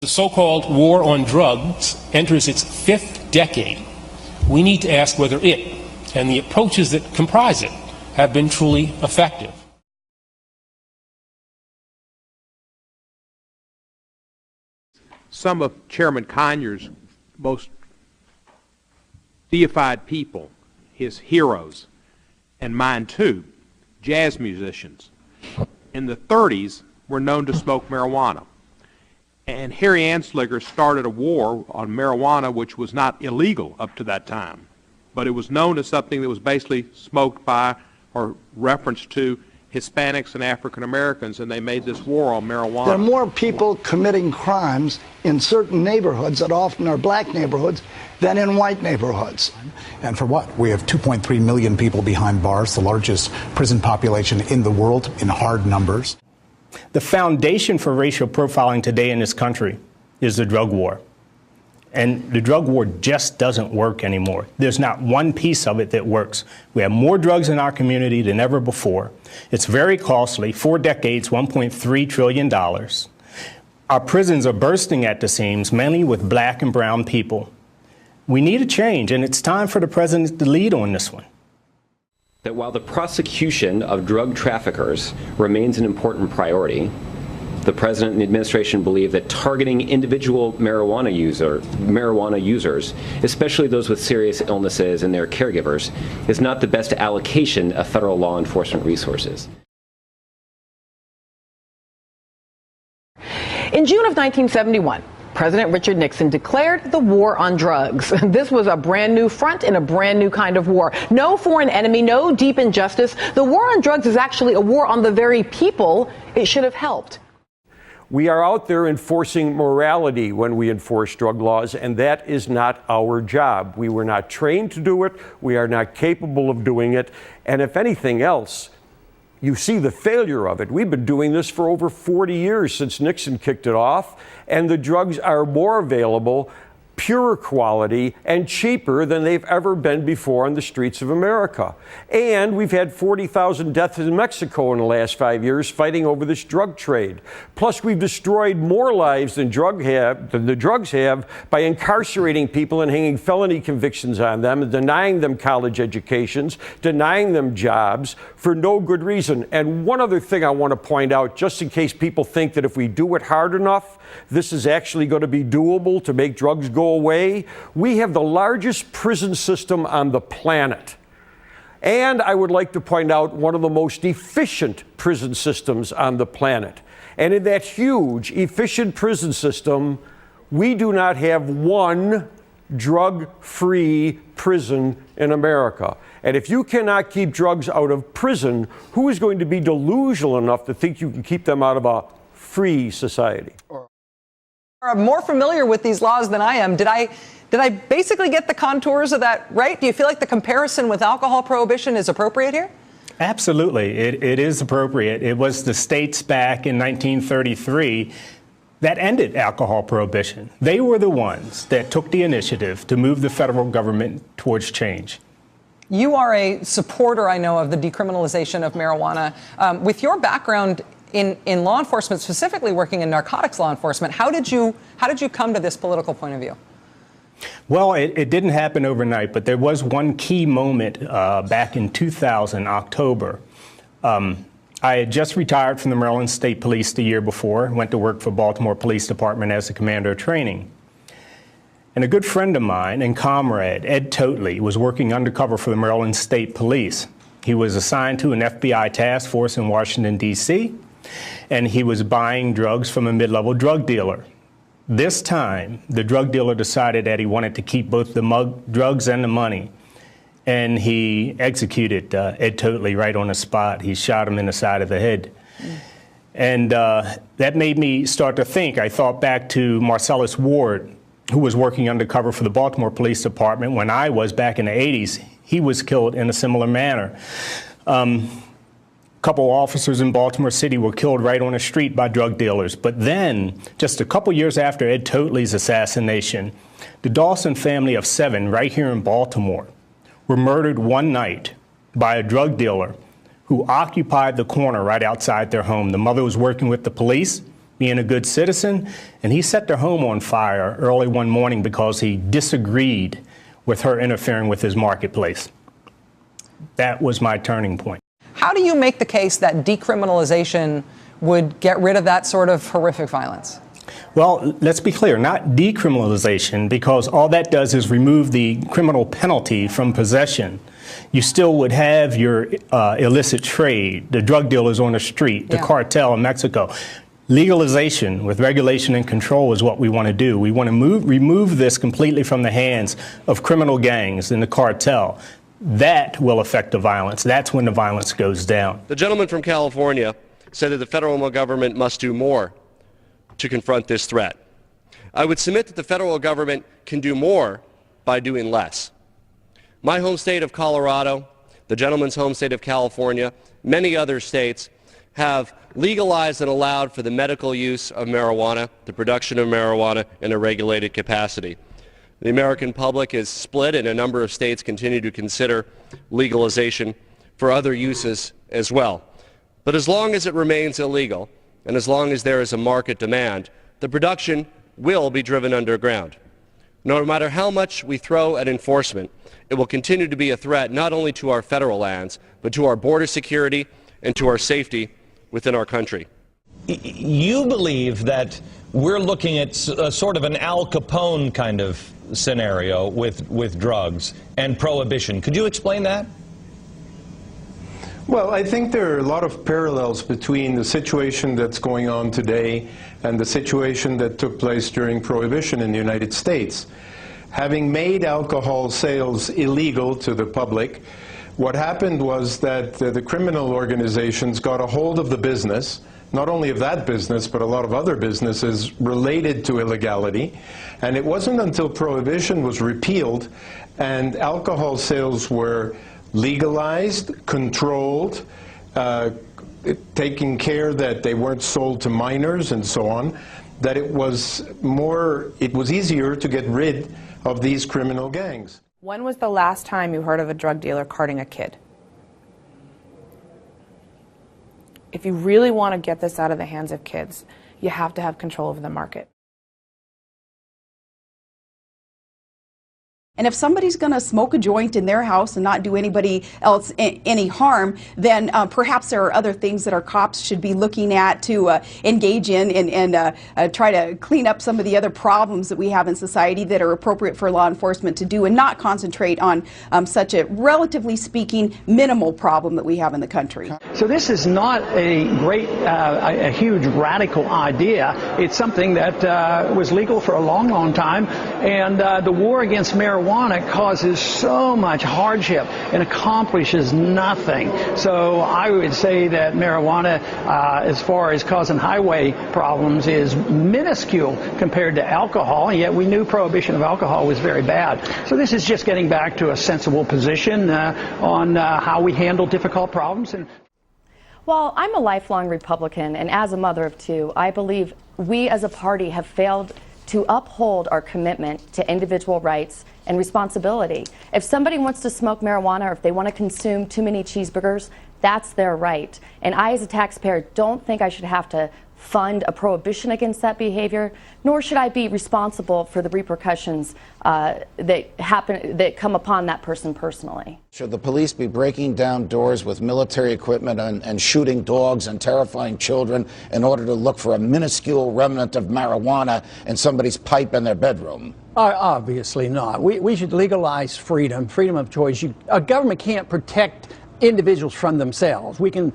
The so-called war on drugs enters its fifth decade. We need to ask whether it and the approaches that comprise it have been truly effective. Some of Chairman Conyers' most deified people, his heroes, and mine too, jazz musicians, in the 30s were known to smoke marijuana. And Harry Anslinger started a war on marijuana which was not illegal up to that time, but it was known as something that was basically smoked by or referenced to Hispanics and African Americans, and they made this war on marijuana. There are more people committing crimes in certain neighborhoods that often are black neighborhoods than in white neighborhoods. And for what? We have 2.3 million people behind bars, the largest prison population in the world in hard numbers. The foundation for racial profiling today in this country is the drug war. And the drug war just doesn't work anymore. There's not one piece of it that works. We have more drugs in our community than ever before. It's very costly, 4 decades, $1.3 trillion. Our prisons are bursting at the seams, mainly with black and brown people. We need a change, and it's time for the president to lead on this one. That while the prosecution of drug traffickers remains an important priority, the president and the administration believe that targeting individual marijuana users, especially those with serious illnesses and their caregivers, is not the best allocation of federal law enforcement resources. In June of 1971, President Richard Nixon declared the war on drugs. This was a brand new front in a brand new kind of war. No foreign enemy, no deep injustice. The war on drugs is actually a war on the very people it should have helped. We are out there enforcing morality when we enforce drug laws, and that is not our job. We were not trained to do it. We are not capable of doing it. And if anything else, you see the failure of it. We've been doing this for over 40 years since Nixon kicked it off, and the drugs are more available, purer quality, and cheaper than they've ever been before on the streets of America. And we've had 40,000 deaths in Mexico in the last 5 years fighting over this drug trade. Plus, we've destroyed more lives than the drugs have by incarcerating people and hanging felony convictions on them and denying them college educations, denying them jobs for no good reason. And one other thing I want to point out, just in case people think that if we do it hard enough, this is actually going to be doable to make drugs go away. We have the largest prison system on the planet. And I would like to point out one of the most efficient prison systems on the planet. And in that huge, efficient prison system, we do not have one drug-free prison in America. And if you cannot keep drugs out of prison, who is going to be delusional enough to think you can keep them out of a free society? Are more familiar with these laws than I am. Did I basically get the contours of that right? Do you feel like the comparison with alcohol prohibition is appropriate here? Absolutely. It is appropriate. It was the states back in 1933 that ended alcohol prohibition. They were the ones that took the initiative to move the federal government towards change. You are a supporter, I know, of the decriminalization of marijuana. With your background in law enforcement, specifically working in narcotics law enforcement, how did you come to this political point of view? Well, it didn't happen overnight, but there was one key moment back in 2000, October. I had just retired from the Maryland State Police the year before, went to work for Baltimore Police Department as a commander of training. And a good friend of mine and comrade, Ed Totley, was working undercover for the Maryland State Police. He was assigned to an FBI task force in Washington, D.C., and he was buying drugs from a mid-level drug dealer. This time, the drug dealer decided that he wanted to keep both the drugs and the money, and he executed Ed Totley right on the spot. He shot him in the side of the head. And that made me start to think. I thought back to Marcellus Ward, who was working undercover for the Baltimore Police Department when I was back in the 80s. He was killed in a similar manner. Couple officers in Baltimore City were killed right on the street by drug dealers. But then, just a couple years after Ed Totley's assassination, the Dawson family of 7 right here in Baltimore were murdered one night by a drug dealer who occupied the corner right outside their home. The mother was working with the police. being a good citizen, and he set their home on fire early one morning because he disagreed with her interfering with his marketplace. That was my turning point. How do you make the case that decriminalization would get rid of that sort of horrific violence? Well, let's be clear, not decriminalization, because all that does is remove the criminal penalty from possession. You still would have your illicit trade, the drug dealers on the street, the cartel in Mexico. Legalization with regulation and control is what we want to do. We want to remove this completely from the hands of criminal gangs and the cartel. That will affect the violence. That's when the violence goes down. The gentleman from California said that the federal government must do more to confront this threat. I would submit that the federal government can do more by doing less. My home state of Colorado, the gentleman's home state of California, many other states have legalized and allowed for the medical use of marijuana, the production of marijuana in a regulated capacity. The American public is split, and a number of states continue to consider legalization for other uses as well. But as long as it remains illegal, and as long as there is a market demand, the production will be driven underground. No matter how much we throw at enforcement, it will continue to be a threat not only to our federal lands, but to our border security and to our safety within our country. You believe that we're looking at sort of an Al Capone kind of scenario with drugs and prohibition. Could you explain that? Well, I think there are a lot of parallels between the situation that's going on today and the situation that took place during Prohibition in the United States. Having made alcohol sales illegal to the public, what happened was that the criminal organizations got a hold of the business, not only of that business, but a lot of other businesses related to illegality. And it wasn't until Prohibition was repealed and alcohol sales were legalized, controlled, taking care that they weren't sold to minors and so on, that it was easier to get rid of these criminal gangs. When was the last time you heard of a drug dealer carting a kid? If you really want to get this out of the hands of kids, you have to have control over the market. And if somebody's going to smoke a joint in their house and not do anybody else any harm, then perhaps there are other things that our cops should be looking at to engage in and try to clean up some of the other problems that we have in society that are appropriate for law enforcement to do, and not concentrate on such a, relatively speaking, minimal problem that we have in the country. So this is not a great, a huge radical idea. It's something that was legal for a long, long time, and the war against marijuana causes so much hardship and accomplishes nothing. So I would say that marijuana, as far as causing highway problems, is minuscule compared to alcohol, and yet we knew prohibition of alcohol was very bad. So this is just getting back to a sensible position on how we handle difficult problems. Well, I'm a lifelong Republican, and as a mother of two, I believe we as a party have failed to uphold our commitment to individual rights and responsibility. If somebody wants to smoke marijuana, or if they want to consume too many cheeseburgers, that's their right. And I, as a taxpayer, don't think I should have to fund a prohibition against that behavior, nor should I be responsible for the repercussions that come upon that person personally. Should the police be breaking down doors with military equipment and shooting dogs and terrifying children in order to look for a minuscule remnant of marijuana in somebody's pipe in their bedroom? Obviously not. We should legalize freedom of choice. A government can't protect individuals from themselves. We can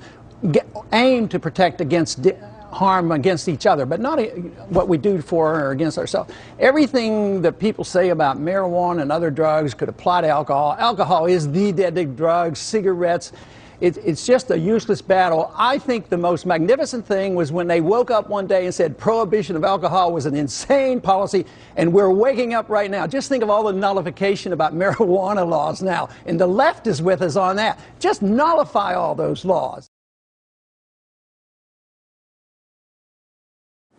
aim to protect against harm against each other, but not what we do for or against ourselves. Everything that people say about marijuana and other drugs could apply to alcohol. Alcohol is the deadly drug, cigarettes. It's just a useless battle. I think the most magnificent thing was when they woke up one day and said prohibition of alcohol was an insane policy, and we're waking up right now. Just think of all the nullification about marijuana laws now, and the left is with us on that. Just nullify all those laws.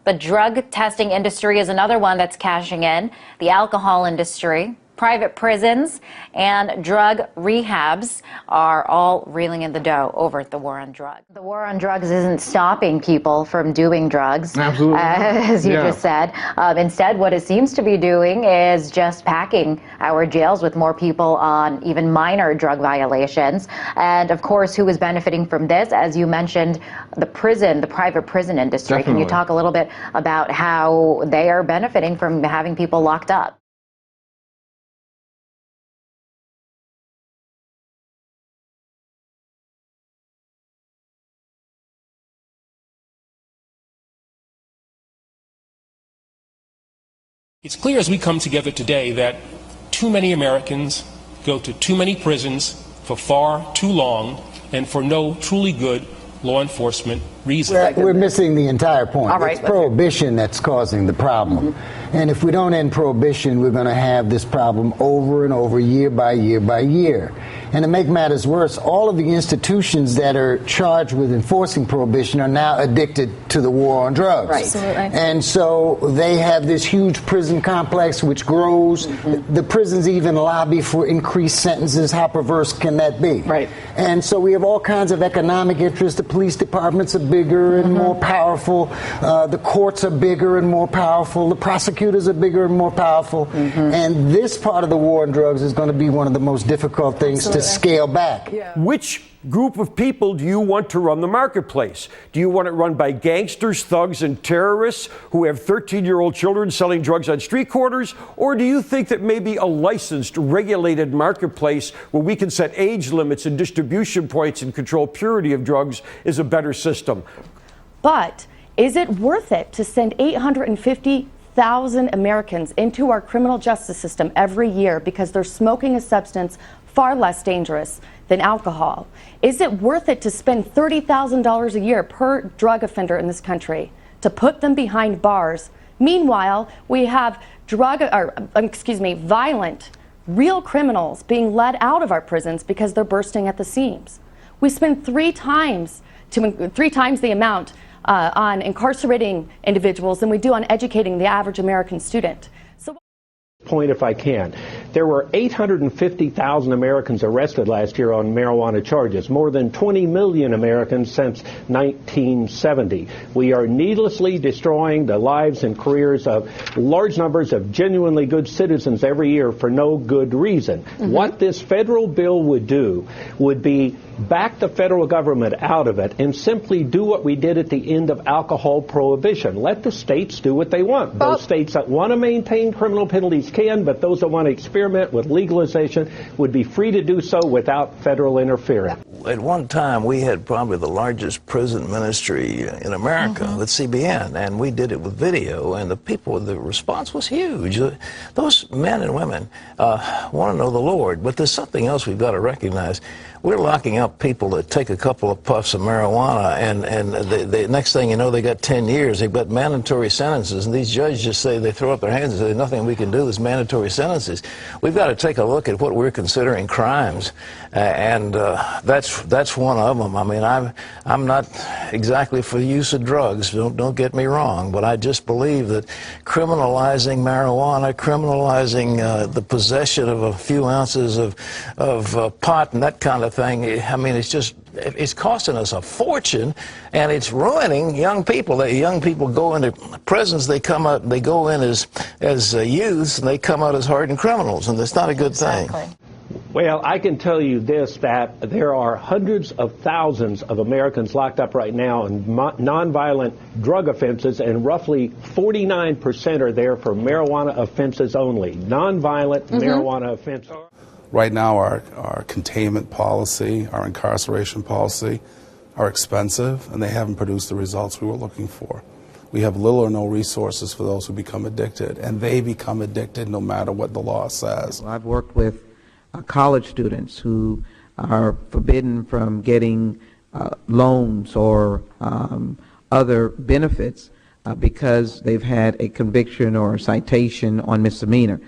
The drug testing industry is another one that's cashing in. The alcohol industry Private prisons and drug rehabs are all reeling in the dough over the war on drugs. The war on drugs isn't stopping people from doing drugs, as you just said. Instead, what it seems to be doing is just packing our jails with more people on even minor drug violations. And of course, who is benefiting from this? As you mentioned, the private prison industry. Definitely. Can you talk a little bit about how they are benefiting from having people locked up? It's clear as we come together today that too many Americans go to too many prisons for far too long and for no truly good law enforcement reason. We're missing the entire point. All right, it's prohibition that's causing the problem. And if we don't end prohibition, we're going to have this problem over and over, year by year by year. And to make matters worse, all of the institutions that are charged with enforcing prohibition are now addicted to the war on drugs. Right. Absolutely. And so they have this huge prison complex which grows. The prisons even lobby for increased sentences. How perverse can that be? Right. And so we have all kinds of economic interests. The police departments are bigger and more powerful. The courts are bigger and more powerful. The prosecutors are bigger and more powerful. And this part of the war on drugs is going to be one of the most difficult things to scale back. Which group of people do you want to run the marketplace? Do you want it run by gangsters, thugs, and terrorists who have 13-year-old children selling drugs on street corners? Or do you think that maybe a licensed, regulated marketplace where we can set age limits and distribution points and control purity of drugs is a better system? But is it worth it to send 850,000 Americans into our criminal justice system every year because they're smoking a substance far less dangerous than alcohol? Is it worth it to spend $30,000 a year per drug offender in this country to put them behind bars? Meanwhile, we have violent, real criminals being let out of our prisons because they're bursting at the seams. We spend three times the amount on incarcerating individuals than we do on educating the average American student. Point if I can. There were 850,000 Americans arrested last year on marijuana charges, more than 20 million Americans since 1970. We are needlessly destroying the lives and careers of large numbers of genuinely good citizens every year for no good reason. What this federal bill would do would be back the federal government out of it and simply do what we did at the end of alcohol prohibition. Let the states do what they want. Those states that want to maintain criminal penalties can, but those that want to experiment with legalization would be free to do so without federal interference. At one time, we had probably the largest prison ministry in America with CBN, and we did it with video, and the response was huge. Those men and women want to know the Lord, but there's something else we've got to recognize. We're locking up people that take a couple of puffs of marijuana, and the next thing you know, they got 10 years. They've got mandatory sentences, and these judges just say, they throw up their hands and say, nothing we can do, there's mandatory sentences. We've got to take a look at what we're considering crimes, and that's one of them. I mean, I'm not exactly for the use of drugs, don't get me wrong, but I just believe that criminalizing marijuana, criminalizing the possession of a few ounces of pot and that kind of thing, I mean, it's costing us a fortune, and it's ruining young people. Young people go into prisons, they come out, they go in as youths, and they come out as hardened criminals, and that's not a good thing. Well, I can tell you this, that there are hundreds of thousands of Americans locked up right now in nonviolent drug offenses, and roughly 49% are there for marijuana offenses only. Nonviolent marijuana offenses. Right now, our containment policy, our incarceration policy are expensive, and they haven't produced the results we were looking for. We have little or no resources for those who become addicted, and they become addicted no matter what the law says. I've worked with college students who are forbidden from getting loans or other benefits because they've had a conviction or a citation on misdemeanor.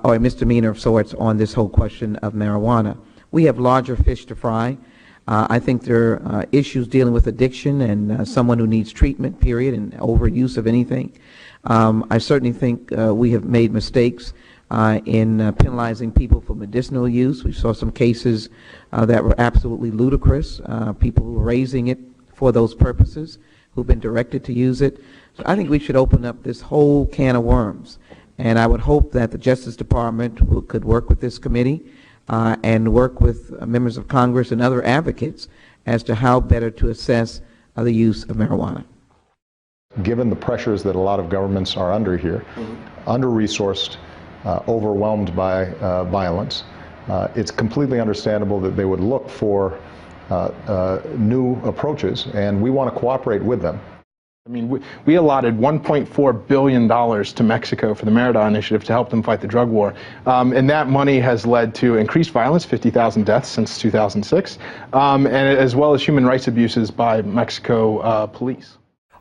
Or a misdemeanor of sorts on this whole question of marijuana. We have larger fish to fry. I think there are issues dealing with addiction and someone who needs treatment, period, and overuse of anything. I certainly think we have made mistakes in penalizing people for medicinal use. We saw some cases that were absolutely ludicrous, people who were raising it for those purposes, who've been directed to use it. So I think we should open up this whole can of worms. And I would hope that the Justice Department could work with this committee and work with members of Congress and other advocates as to how better to assess the use of marijuana. Given the pressures that a lot of governments are under here, under-resourced, overwhelmed by violence, it's completely understandable that they would look for new approaches, and we want to cooperate with them. I mean, we allotted $1.4 billion to Mexico for the Merida Initiative to help them fight the drug war. And that money has led to increased violence, 50,000 deaths since 2006, and as well as human rights abuses by Mexico police.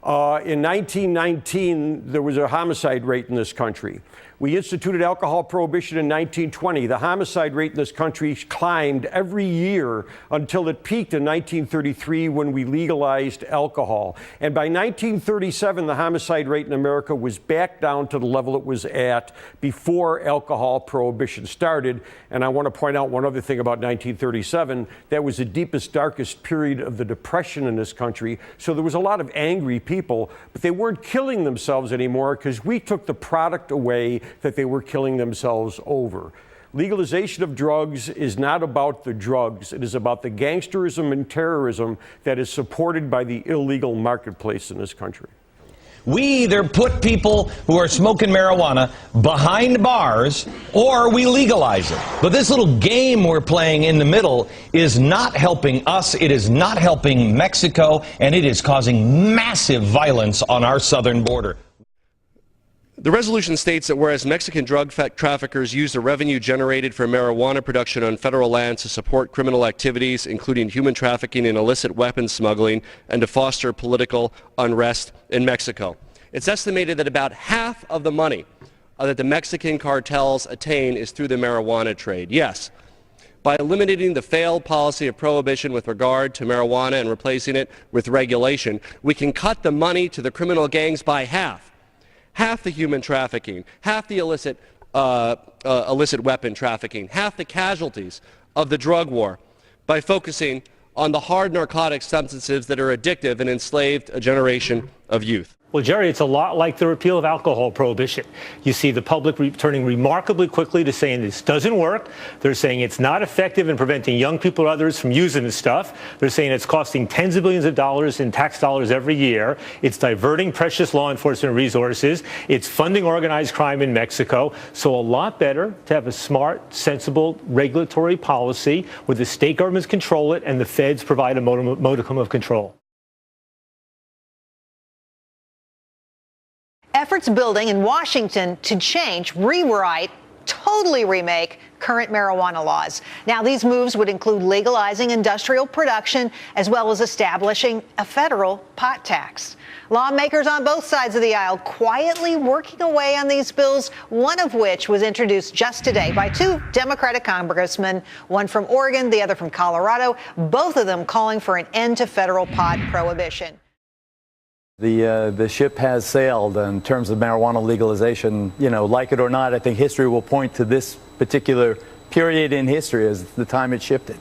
In 1919, there was a homicide rate in this country. We instituted alcohol prohibition in 1920. The homicide rate in this country climbed every year until it peaked in 1933 when we legalized alcohol. And by 1937, the homicide rate in America was back down to the level it was at before alcohol prohibition started. And I want to point out one other thing about 1937. That was the deepest, darkest period of the Depression in this country. So there was a lot of angry people, but they weren't killing themselves anymore because we took the product away that they were killing themselves over. Legalization of drugs is not about the drugs. It is about the gangsterism and terrorism that is supported by the illegal marketplace in this country. We either put people who are smoking marijuana behind bars or we legalize it. But this little game we're playing in the middle is not helping us, it is not helping Mexico, and it is causing massive violence on our southern border. The resolution states that whereas Mexican drug traffickers use the revenue generated from marijuana production on federal lands to support criminal activities, including human trafficking and illicit weapons smuggling, and to foster political unrest in Mexico. It's estimated that about half of the money that the Mexican cartels attain is through the marijuana trade. Yes, by eliminating the failed policy of prohibition with regard to marijuana and replacing it with regulation, we can cut the money to the criminal gangs by half. Half the human trafficking, half the illicit weapon trafficking, half the casualties of the drug war by focusing on the hard narcotic substances that are addictive and enslaved a generation of youth. Well, Jerry, it's a lot like the repeal of alcohol prohibition. You see the public turning remarkably quickly to saying this doesn't work. They're saying it's not effective in preventing young people or others from using this stuff. They're saying it's costing tens of billions of dollars in tax dollars every year. It's diverting precious law enforcement resources. It's funding organized crime in Mexico. So a lot better to have a smart, sensible regulatory policy where the state governments control it and the feds provide a modicum of control. Efforts building in Washington to change, rewrite, totally remake current marijuana laws. Now, these moves would include legalizing industrial production as well as establishing a federal pot tax. Lawmakers on both sides of the aisle quietly working away on these bills, one of which was introduced just today by two Democratic congressmen, one from Oregon, the other from Colorado, both of them calling for an end to federal pot prohibition. The ship has sailed in terms of marijuana legalization. You know, like it or not, I think history will point to this particular period in history as the time it shifted.